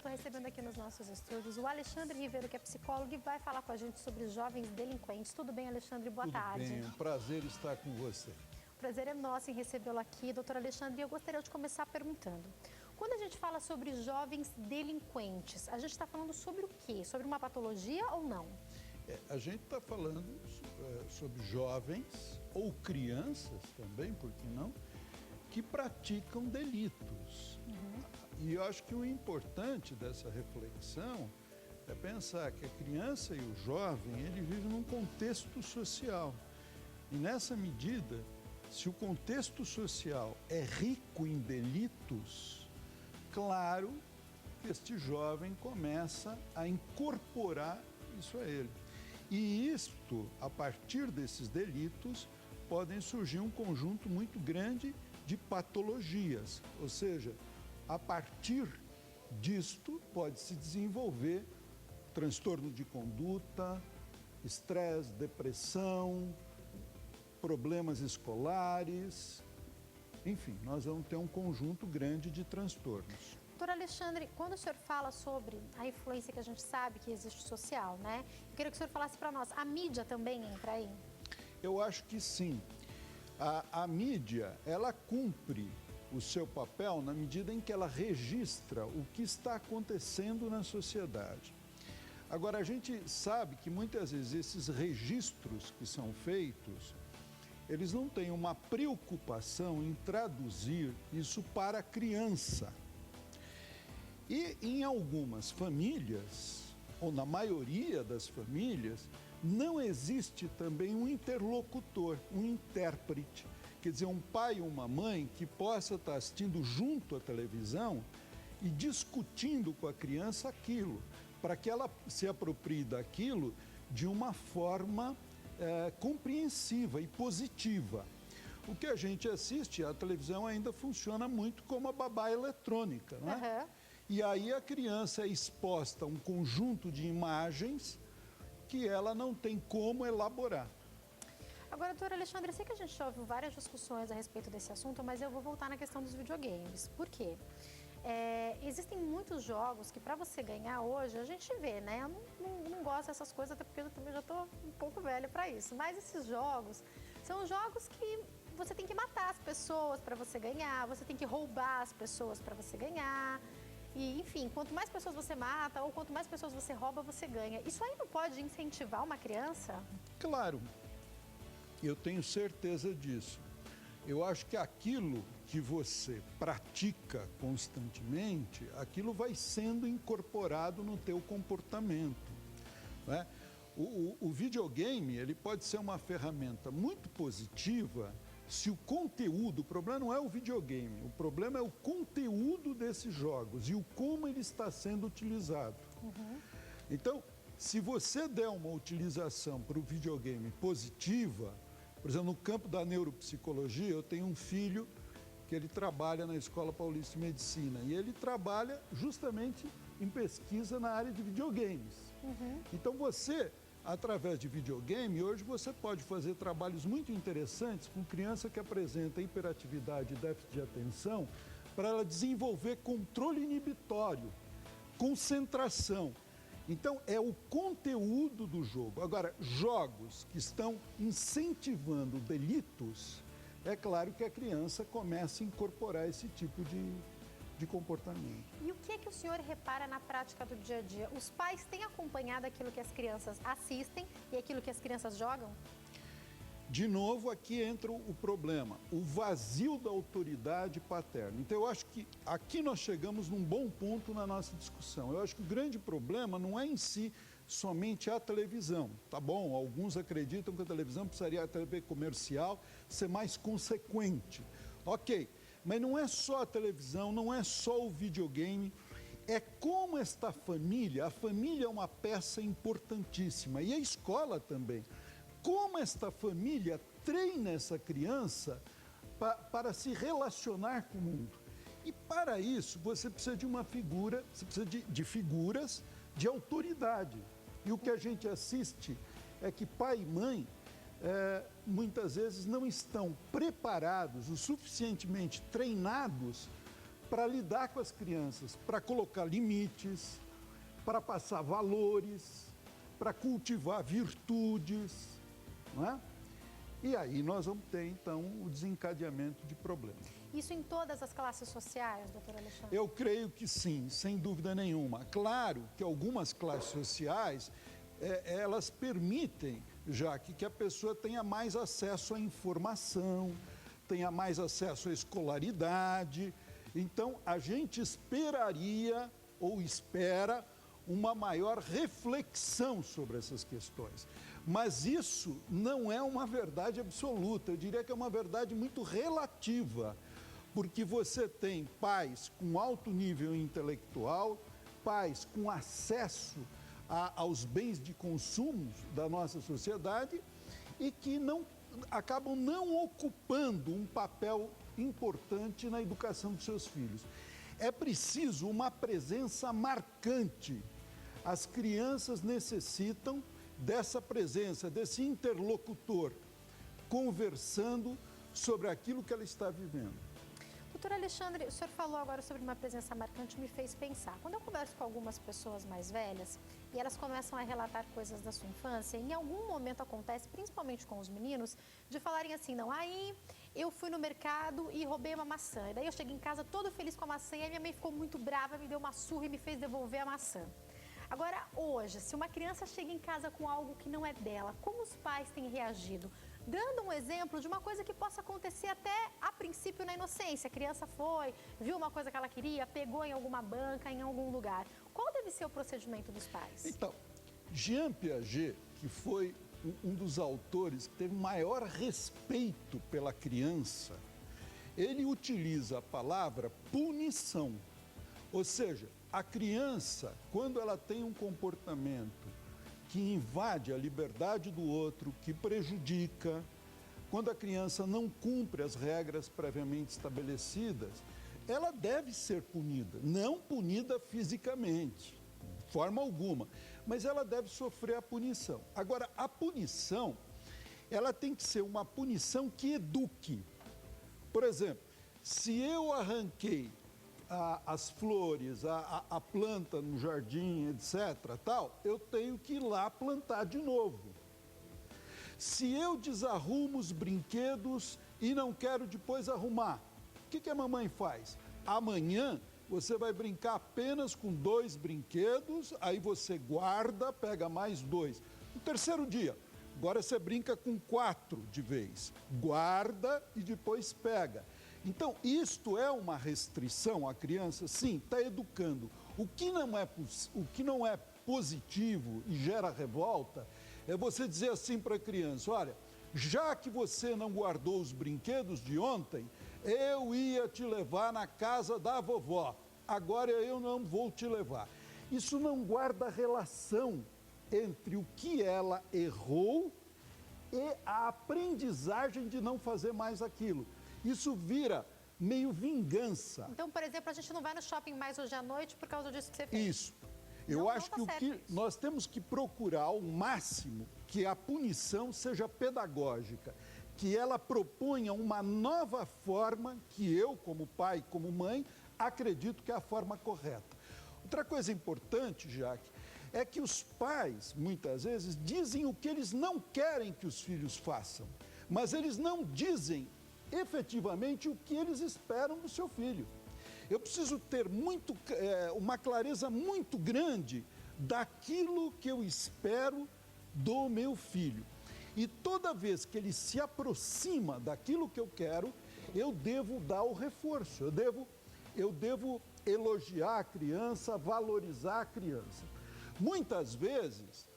estou recebendo aqui nos nossos estúdios o Alexandre Ribeiro, que é psicólogo e vai falar com a gente sobre jovens delinquentes. Tudo bem, Alexandre? Boa tarde. Tudo bem, um prazer estar com você. O prazer é nosso em recebê-lo aqui, doutor Alexandre. E eu gostaria de começar perguntando. Quando a gente fala sobre jovens delinquentes, a gente está falando sobre o quê? Sobre uma patologia ou não? A gente está falando sobre jovens ou crianças também, por que não, que praticam delitos. E eu acho que o importante dessa reflexão é pensar que a criança e o jovem, ele vive num contexto social. E nessa medida, se o contexto social é rico em delitos, claro que este jovem começa a incorporar isso a ele. E isto, a partir desses delitos, podem surgir um conjunto muito grande de patologias, ou seja, a partir disto pode se desenvolver transtorno de conduta, estresse, depressão, problemas escolares, enfim, nós vamos ter um conjunto grande de transtornos. Doutor Alexandre, quando o senhor fala sobre a influência que a gente sabe que existe social, né? Eu queria que o senhor falasse para nós, a mídia também entra aí? Eu acho que sim. A mídia, ela cumpre o seu papel na medida em que ela registra o que está acontecendo na sociedade. Agora, a gente sabe que muitas vezes esses registros que são feitos, eles não têm uma preocupação em traduzir isso para a criança. E em algumas famílias, ou na maioria das famílias, não existe também um interlocutor, um intérprete. Quer dizer, um pai ou uma mãe que possa estar assistindo junto à televisão e discutindo com a criança aquilo, para que ela se aproprie daquilo de uma forma compreensiva e positiva. O que a gente assiste, a televisão ainda funciona muito como a babá eletrônica, não é? E aí a criança é exposta a um conjunto de imagens que ela não tem como elaborar. Agora, doutor Alexandre, eu sei que a gente já ouviu várias discussões a respeito desse assunto, mas eu vou voltar na questão dos videogames. Por quê? Existem muitos jogos que para você ganhar hoje, a gente vê, né? Eu não gosto dessas coisas, até porque eu também já estou um pouco velha para isso. Mas esses jogos são jogos que você tem que matar as pessoas para você ganhar, você tem que roubar as pessoas para você ganhar. E, enfim, quanto mais pessoas você mata ou quanto mais pessoas você rouba, você ganha. Isso aí não pode incentivar uma criança? Claro, eu tenho certeza disso. Eu acho que aquilo que você pratica constantemente, aquilo vai sendo incorporado no teu comportamento, né? O videogame, ele pode ser uma ferramenta muito positiva se o conteúdo, o problema não é o videogame, o problema é o conteúdo desses jogos e o como ele está sendo utilizado. Então, se você der uma utilização para o videogame positiva, por exemplo, no campo da neuropsicologia, eu tenho um filho que ele trabalha na Escola Paulista de Medicina e ele trabalha justamente em pesquisa na área de videogames. Então você, através de videogame, hoje você pode fazer trabalhos muito interessantes com criança que apresenta hiperatividade e déficit de atenção para ela desenvolver controle inibitório, concentração. Então, é o conteúdo do jogo. Agora, jogos que estão incentivando delitos, é claro que a criança começa a incorporar esse tipo de comportamento. E o que é que o senhor repara na prática do dia a dia? Os pais têm acompanhado aquilo que as crianças assistem e aquilo que as crianças jogam? De novo, aqui entra o problema, o vazio da autoridade paterna. Então, eu acho que aqui nós chegamos num bom ponto na nossa discussão. Eu acho que o grande problema não é em si somente a televisão. Tá bom, alguns acreditam que a televisão precisaria, a TV comercial, ser mais consequente. Ok, mas não é só a televisão, não é só o videogame, é como esta família, a família é uma peça importantíssima e a escola também. Como esta família treina essa criança para se relacionar com o mundo. E para isso você precisa de uma figura, você precisa de figuras de autoridade. E o que a gente assiste é que pai e mãe muitas vezes não estão preparados, o suficientemente treinados para lidar com as crianças, para colocar limites, para passar valores, para cultivar virtudes, não é? E aí nós vamos ter, então, o desencadeamento de problemas. Isso em todas as classes sociais, doutor Alexandre? Eu creio que sim, sem dúvida nenhuma. Claro que algumas classes sociais, elas permitem, já que a pessoa tenha mais acesso à informação, tenha mais acesso à escolaridade. Então, a gente esperaria, ou espera, uma maior reflexão sobre essas questões. Mas isso não é uma verdade absoluta, eu diria que é uma verdade muito relativa, porque você tem pais com alto nível intelectual, pais com acesso aos bens de consumo da nossa sociedade e que acabam não ocupando um papel importante na educação dos seus filhos. É preciso uma presença marcante. As crianças necessitam dessa presença, desse interlocutor, conversando sobre aquilo que ela está vivendo. Doutor Alexandre, o senhor falou agora sobre uma presença marcante, me fez pensar. Quando eu converso com algumas pessoas mais velhas e elas começam a relatar coisas da sua infância, em algum momento acontece, principalmente com os meninos, de falarem assim, não, aí eu fui no mercado e roubei uma maçã. E daí eu cheguei em casa todo feliz com a maçã e a minha mãe ficou muito brava, me deu uma surra e me fez devolver a maçã. Agora, hoje, se uma criança chega em casa com algo que não é dela, como os pais têm reagido? Dando um exemplo de uma coisa que possa acontecer até a princípio na inocência. A criança foi, viu uma coisa que ela queria, pegou em alguma banca, em algum lugar. Qual deve ser o procedimento dos pais? Então, Jean Piaget, que foi um dos autores que teve maior respeito pela criança, ele utiliza a palavra punição. Ou seja, a criança, quando ela tem um comportamento que invade a liberdade do outro, que prejudica, quando a criança não cumpre as regras previamente estabelecidas, ela deve ser punida, não punida fisicamente, de forma alguma, mas ela deve sofrer a punição. Agora, a punição, ela tem que ser uma punição que eduque. Por exemplo, se eu arranquei as flores, a planta no jardim, etc., tal, eu tenho que ir lá plantar de novo. Se eu desarrumo os brinquedos e não quero depois arrumar, o que a mamãe faz? Amanhã você vai brincar apenas com 2 brinquedos, aí você guarda, pega mais 2. No terceiro dia, agora você brinca com 4 de vez, guarda e depois pega. Então, isto é uma restrição à criança? Sim, está educando. O que não é positivo e gera revolta é você dizer assim para a criança, olha, já que você não guardou os brinquedos de ontem, eu ia te levar na casa da vovó, agora eu não vou te levar. Isso não guarda relação entre o que ela errou e a aprendizagem de não fazer mais aquilo. Isso vira meio vingança. Então, por exemplo, a gente não vai no shopping mais hoje à noite por causa disso que você fez. Isso. Eu acho que o que nós temos que procurar ao máximo que a punição seja pedagógica, que ela proponha uma nova forma que eu, como pai, como mãe, acredito que é a forma correta. Outra coisa importante, Jaque, é que os pais, muitas vezes, dizem o que eles não querem que os filhos façam, mas eles não dizem efetivamente o que eles esperam do seu filho. Eu preciso ter uma clareza muito grande daquilo que eu espero do meu filho. E toda vez que ele se aproxima daquilo que eu quero, eu devo dar o reforço, eu devo elogiar a criança, valorizar a criança. Muitas vezes,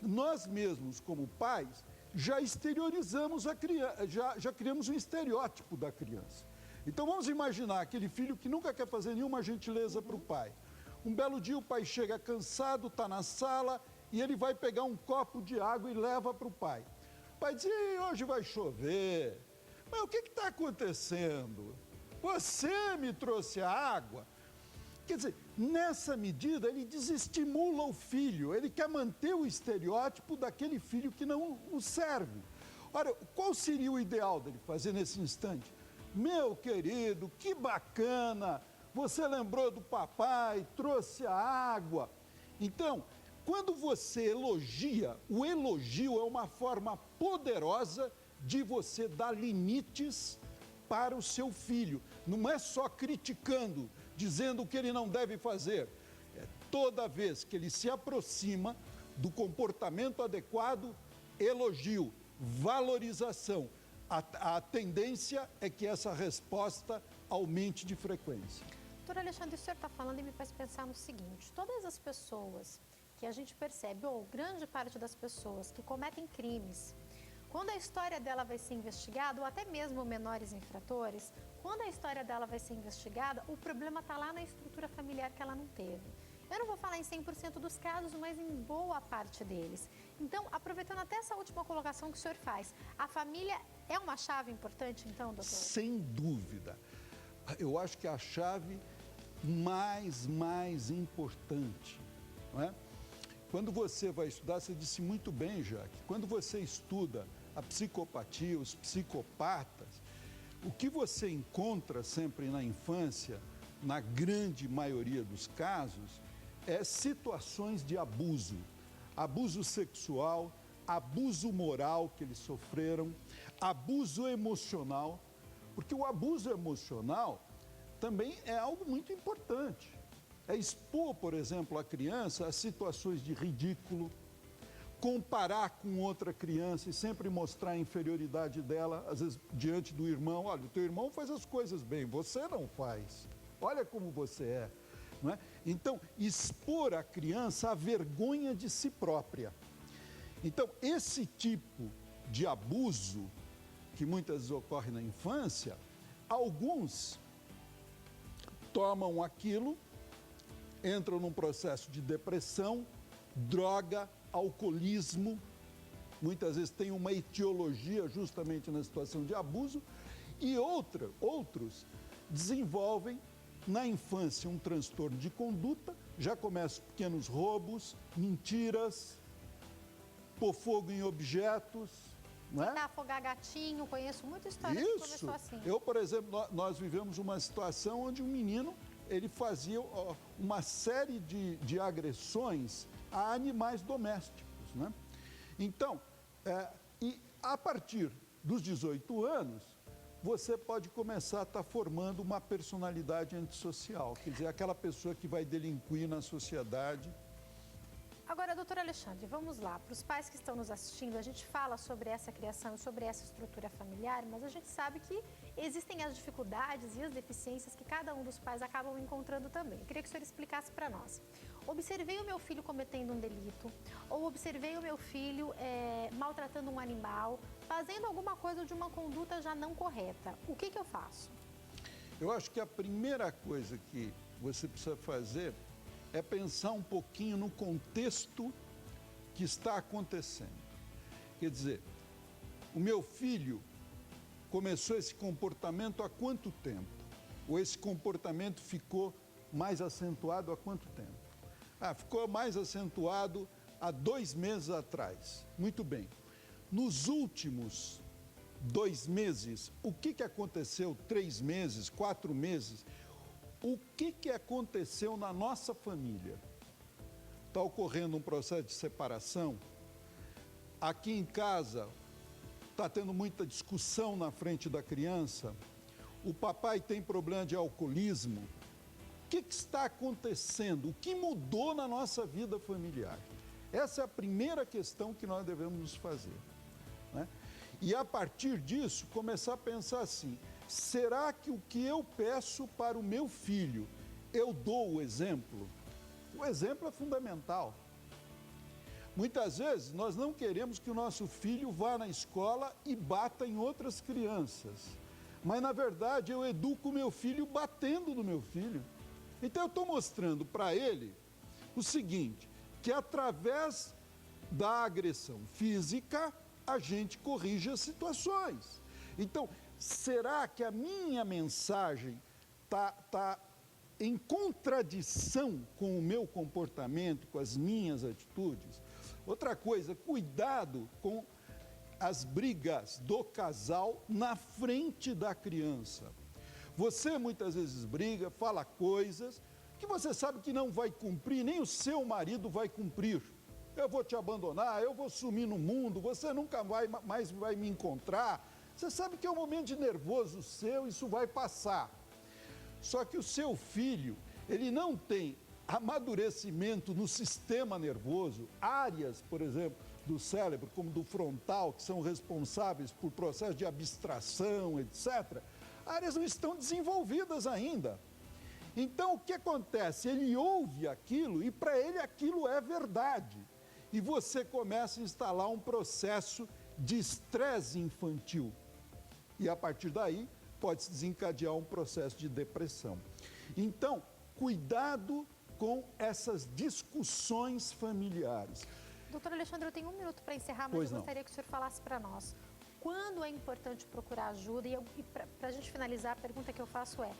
nós mesmos como pais, já exteriorizamos a criança, já criamos um estereótipo da criança. Então vamos imaginar aquele filho que nunca quer fazer nenhuma gentileza para o pai. Um belo dia o pai chega cansado, está na sala e ele vai pegar um copo de água e leva para o pai. O pai diz, hoje vai chover, mas o que está acontecendo? Você me trouxe a água? Quer dizer, nessa medida ele desestimula o filho, ele quer manter o estereótipo daquele filho que não o serve. Ora, qual seria o ideal dele fazer nesse instante? Meu querido, que bacana, você lembrou do papai, trouxe a água. Então, quando você elogia, o elogio é uma forma poderosa de você dar limites para o seu filho. Não é só criticando, dizendo o que ele não deve fazer. É toda vez que ele se aproxima do comportamento adequado, elogio, valorização. A tendência é que essa resposta aumente de frequência. Doutor Alexandre, o senhor está falando e me faz pensar no seguinte: todas as pessoas que a gente percebe, ou grande parte das pessoas que cometem crimes, quando a história dela vai ser investigada, ou até mesmo menores infratores, quando a história dela vai ser investigada, o problema está lá na estrutura familiar que ela não teve. Eu não vou falar em 100% dos casos, mas em boa parte deles. Então, aproveitando até essa última colocação que o senhor faz, a família é uma chave importante, então, doutor? Sem dúvida. Eu acho que a chave mais importante, não é? Quando você vai estudar, você disse muito bem, Jaque, quando você estuda a psicopatia, os psicopatas, o que você encontra sempre na infância, na grande maioria dos casos, é situações de abuso. Abuso sexual, abuso moral que eles sofreram, abuso emocional, porque o abuso emocional também é algo muito importante. É expor, por exemplo, a criança a situações de ridículo, comparar com outra criança e sempre mostrar a inferioridade dela, às vezes diante do irmão. Olha, o teu irmão faz as coisas bem, você não faz. Olha como você é. Não é? Então, expor a criança à vergonha de si própria. Então, esse tipo de abuso, que muitas vezes ocorre na infância, alguns tomam aquilo, entram num processo de depressão, droga, alcoolismo, muitas vezes tem uma etiologia justamente na situação de abuso, e outros desenvolvem na infância um transtorno de conduta, já começam pequenos roubos, mentiras, pôr fogo em objetos, né? Tentar afogar gatinho, conheço muita história que começou assim. Eu, por exemplo, nós vivemos uma situação onde um menino, ele fazia uma série de agressões a animais domésticos, né? Então, e a partir dos 18 anos, você pode começar a estar formando uma personalidade antissocial, quer dizer, aquela pessoa que vai delinquir na sociedade. Agora, doutor Alexandre, vamos lá. Para os pais que estão nos assistindo, a gente fala sobre essa criação, sobre essa estrutura familiar, mas a gente sabe que existem as dificuldades e as deficiências que cada um dos pais acabam encontrando também. Eu queria que o senhor explicasse para nós. Observei o meu filho cometendo um delito, ou observei o meu filho maltratando um animal, fazendo alguma coisa de uma conduta já não correta. O que eu faço? Eu acho que a primeira coisa que você precisa fazer é pensar um pouquinho no contexto que está acontecendo. Quer dizer, o meu filho começou esse comportamento há quanto tempo? Ou esse comportamento ficou mais acentuado há quanto tempo? Ficou mais acentuado há 2 meses atrás. Muito bem. Nos últimos 2 meses, o que aconteceu? 3 meses, 4 meses? O que aconteceu na nossa família? Está ocorrendo um processo de separação? Aqui em casa, está tendo muita discussão na frente da criança? O papai tem problema de alcoolismo? O que está acontecendo? O que mudou na nossa vida familiar? Essa é a primeira questão que nós devemos nos fazer, né? E a partir disso, começar a pensar assim: será que o que eu peço para o meu filho, eu dou o exemplo? O exemplo é fundamental. Muitas vezes nós não queremos que o nosso filho vá na escola e bata em outras crianças. Mas na verdade eu educo o meu filho batendo no meu filho. Então eu estou mostrando para ele o seguinte, que através da agressão física a gente corrige as situações. Então, será que a minha mensagem está em contradição com o meu comportamento, com as minhas atitudes? Outra coisa, cuidado com as brigas do casal na frente da criança. Você muitas vezes briga, fala coisas que você sabe que não vai cumprir, nem o seu marido vai cumprir. Eu vou te abandonar, eu vou sumir no mundo, você nunca mais vai me encontrar. Você sabe que é um momento de nervoso seu, isso vai passar. Só que o seu filho, ele não tem amadurecimento no sistema nervoso, áreas, por exemplo, do cérebro, como do frontal, que são responsáveis por processo de abstração, etc. Áreas não estão desenvolvidas ainda. Então, o que acontece? Ele ouve aquilo e para ele aquilo é verdade. E você começa a instalar um processo de estresse infantil. E a partir daí, pode se desencadear um processo de depressão. Então, cuidado com essas discussões familiares. Doutor Alexandre, eu tenho 1 minuto para encerrar, mas eu gostaria que o senhor falasse para nós. Quando é importante procurar ajuda? E para a gente finalizar, a pergunta que eu faço é: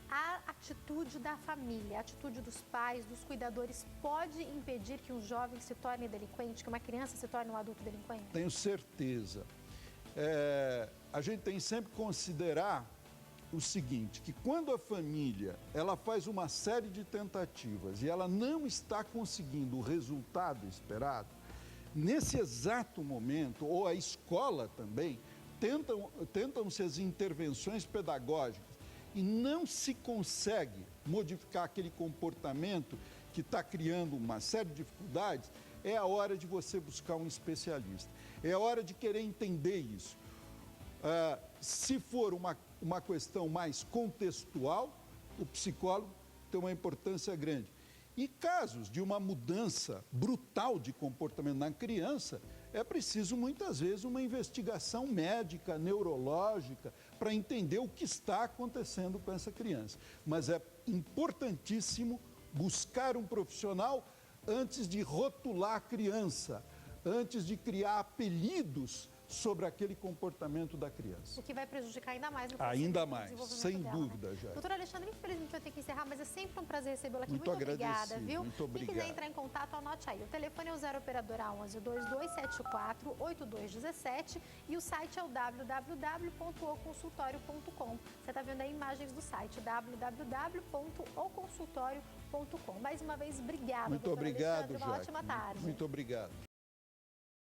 a atitude da família, a atitude dos pais, dos cuidadores, pode impedir que um jovem se torne delinquente, que uma criança se torne um adulto delinquente? Tenho certeza. A gente tem sempre que considerar o seguinte, que quando a família ela faz uma série de tentativas e ela não está conseguindo o resultado esperado, nesse exato momento, ou a escola também, tentam-se as intervenções pedagógicas e não se consegue modificar aquele comportamento que está criando uma série de dificuldades, é a hora de você buscar um especialista. É a hora de querer entender isso. Se for uma questão mais contextual, o psicólogo tem uma importância grande. E casos de uma mudança brutal de comportamento na criança, é preciso muitas vezes uma investigação médica, neurológica, para entender o que está acontecendo com essa criança. Mas é importantíssimo buscar um profissional antes de rotular a criança, antes de criar apelidos sobre aquele comportamento da criança. O que vai prejudicar ainda mais no ainda mais, sem dela, dúvida, né? já. Doutor Alexandre, infelizmente vai ter que encerrar, mas é sempre um prazer recebê-lo aqui. Muito obrigada, viu? Muito obrigado. Quem quiser entrar em contato, anote aí. O telefone é o 0 operadora 11 2274 8217 e o site é o www.oconsultorio.com. Você está vendo aí imagens do site www.oconsultorio.com. Mais uma vez, obrigada. Muito obrigado, Alexandre. Uma ótima tarde. Muito obrigado.